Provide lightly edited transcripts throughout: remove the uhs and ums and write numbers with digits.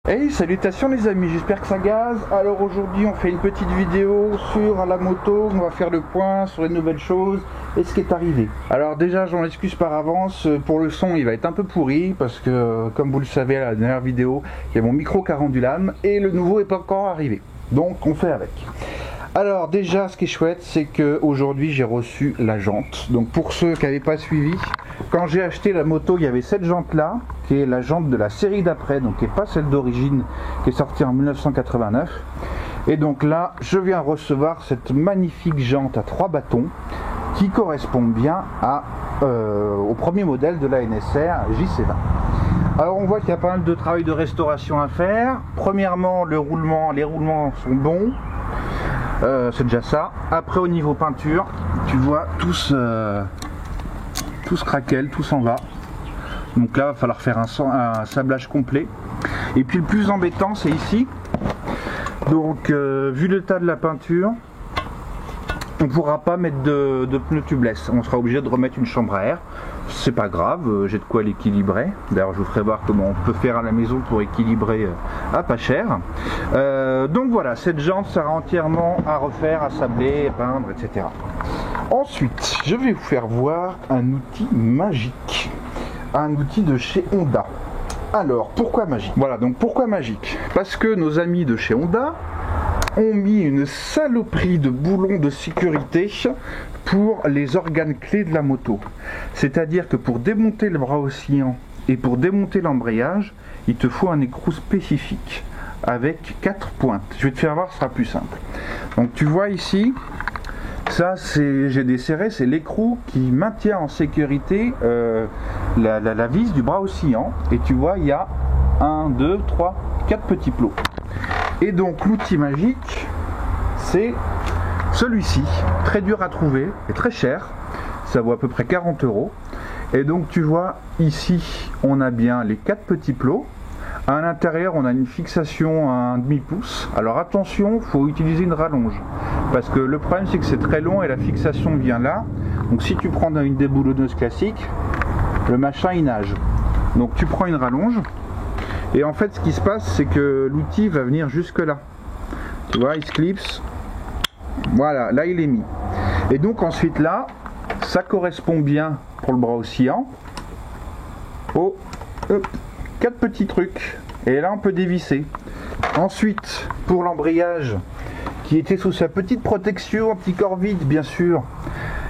Hey, salutations les amis, j'espère que ça gaze. Alors aujourd'hui on fait une petite vidéo sur la moto, on va faire le point sur les nouvelles choses et ce qui est arrivé. Alors déjà j'en excuse par avance, pour le son il va être un peu pourri parce que comme vous le savez à la dernière vidéo, il y a mon micro qui a rendu l'âme et le nouveau n'est pas encore arrivé. Donc on fait avec. Alors déjà ce qui est chouette c'est que aujourd'hui j'ai reçu la jante. Donc pour ceux qui n'avaient pas suivi, quand j'ai acheté la moto il y avait cette jante là qui est la jante de la série d'après, donc qui n'est pas celle d'origine qui est sortie en 1989. Et donc là je viens recevoir cette magnifique jante à 3 bâtons qui correspond bien au premier modèle de la NSR JC20. Alors on voit qu'il y a pas mal de travail de restauration à faire. Premièrement les roulements sont bons. C'est déjà ça. Après au niveau peinture, tu vois tout se craquelle, tout s'en va. Donc là il va falloir faire un sablage complet. Et puis le plus embêtant c'est ici. Donc vu l'état de la peinture, on ne pourra pas mettre de pneus tubeless. On sera obligé de remettre une chambre à air. C'est pas grave, j'ai de quoi l'équilibrer. D'ailleurs je vous ferai voir comment on peut faire à la maison pour équilibrer à pas cher. Donc voilà, cette jante sera entièrement à refaire, à sabler, à peindre, etc. Ensuite, je vais vous faire voir un outil magique. Un outil de chez Honda. Alors, pourquoi magique? Voilà, donc pourquoi magique? Parce que nos amis de chez Honda ont mis une saloperie de boulons de sécurité pour les organes clés de la moto. C'est-à-dire que pour démonter le bras oscillant et pour démonter l'embrayage, il te faut un écrou spécifique avec 4 pointes. Je vais te faire voir, ce sera plus simple. Donc tu vois ici, ça j'ai desserré, c'est l'écrou qui maintient en sécurité la vis du bras oscillant. Et tu vois, il y a 1, 2, 3, 4 petits plots. Et donc l'outil magique, c'est celui-ci, très dur à trouver et très cher, ça vaut à peu près 40 €. Et donc tu vois, ici, on a bien les 4 petits plots. À l'intérieur, on a une fixation à 1/2 pouce. Alors attention, il faut utiliser une rallonge. Parce que le problème, c'est que c'est très long et la fixation vient là. Donc si tu prends une déboulonneuse classique, le machin, il nage. Donc tu prends une rallonge. Et en fait, ce qui se passe, c'est que l'outil va venir jusque là. Tu vois, il se clipse. Voilà, là, il est mis. Et donc ensuite, là, ça correspond bien pour le bras oscillant. Oh, hop. 4 petits trucs et là on peut dévisser. Ensuite pour l'embrayage qui était sous sa petite protection anti-corps vide bien sûr,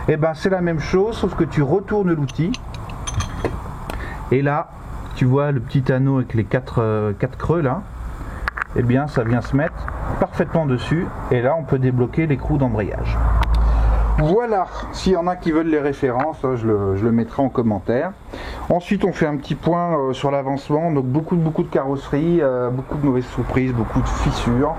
et ben c'est la même chose sauf que tu retournes l'outil et là tu vois le petit anneau avec les 4 creux là, et bien ça vient se mettre parfaitement dessus et là on peut débloquer l'écrou d'embrayage. Voilà, s'il y en a qui veulent les références, je le mettrai en commentaire. Ensuite, on fait un petit point sur l'avancement. Donc beaucoup de carrosserie, beaucoup de mauvaises surprises, beaucoup de fissures.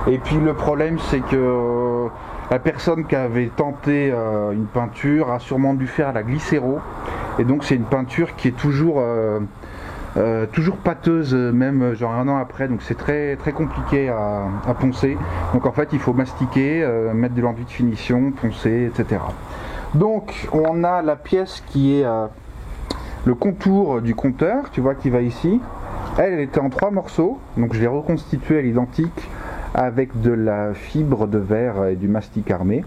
Et puis le problème, c'est que la personne qui avait tenté une peinture a sûrement dû faire la glycéro. Et donc c'est une peinture qui est toujours pâteuse, même genre 1 an après, donc c'est très compliqué à poncer. Donc en fait il faut mastiquer, mettre de l'enduit de finition, poncer, etc. Donc on a la pièce qui est le contour du compteur, tu vois, qui va ici. Elle était en 3 morceaux, donc je l'ai reconstituée à l'identique avec de la fibre de verre et du mastic armé.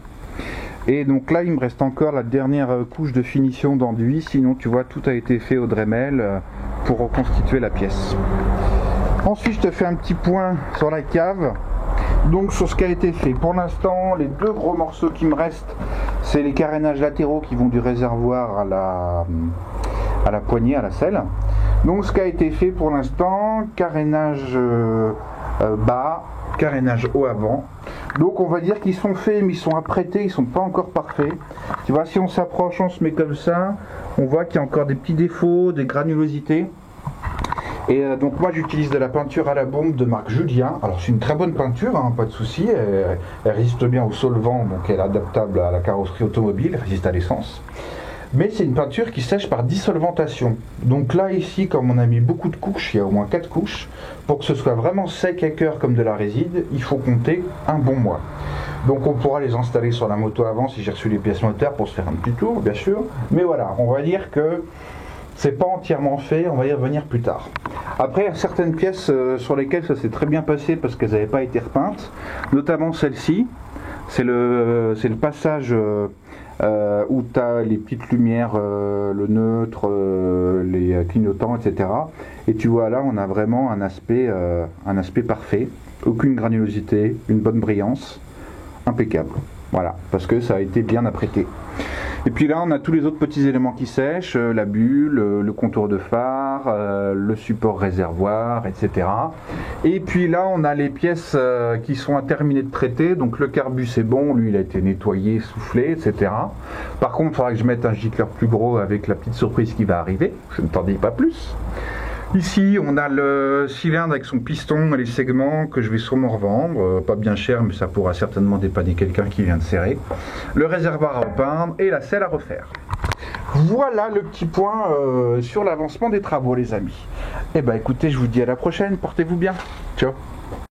Et donc là il me reste encore la dernière couche de finition d'enduit, sinon tu vois tout a été fait au Dremel pour reconstituer la pièce. Ensuite je te fais un petit point sur la cave, donc sur ce qui a été fait. Pour l'instant les 2 gros morceaux qui me restent, c'est les carénages latéraux qui vont du réservoir à la poignée, à la selle. Donc ce qui a été fait pour l'instant, carénage bas, carénage haut avant. Donc on va dire qu'ils sont faits mais ils sont apprêtés, ils sont pas encore parfaits. Tu vois, si on s'approche, on se met comme ça, on voit qu'il y a encore des petits défauts, des granulosités. Et donc moi j'utilise de la peinture à la bombe de marque Julien. Alors c'est une très bonne peinture, hein, pas de souci, elle résiste bien au solvant, donc elle est adaptable à la carrosserie automobile, elle résiste à l'essence. Mais c'est une peinture qui sèche par dissolventation. Donc là ici, comme on a mis beaucoup de couches, il y a au moins 4 couches, pour que ce soit vraiment sec à cœur comme de la résine, il faut compter un bon mois. Donc on pourra les installer sur la moto avant si j'ai reçu les pièces moteurs pour se faire un petit tour, bien sûr. Mais voilà, on va dire que c'est pas entièrement fait, on va y revenir plus tard. Après, il y a certaines pièces sur lesquelles ça s'est très bien passé parce qu'elles n'avaient pas été repeintes, notamment celle-ci. C'est le passage où tu as les petites lumières, le neutre, les clignotants, etc. Et tu vois là, on a vraiment un aspect parfait, aucune granulosité, une bonne brillance, impeccable. Voilà, parce que ça a été bien apprêté. Et puis là, on a tous les autres petits éléments qui sèchent, la bulle, le contour de phare, le support réservoir, etc. Et puis là, on a les pièces qui sont à terminer de traiter. Donc le carbu, c'est bon, lui, il a été nettoyé, soufflé, etc. Par contre, il faudra que je mette un gicleur plus gros avec la petite surprise qui va arriver. Je ne t'en dis pas plus. Ici, on a le cylindre avec son piston et les segments que je vais sûrement revendre. Pas bien cher, mais ça pourra certainement dépanner quelqu'un qui vient de serrer. Le réservoir à repeindre et la selle à refaire. Voilà le petit point sur l'avancement des travaux, les amis. Eh ben, écoutez, je vous dis à la prochaine. Portez-vous bien. Ciao.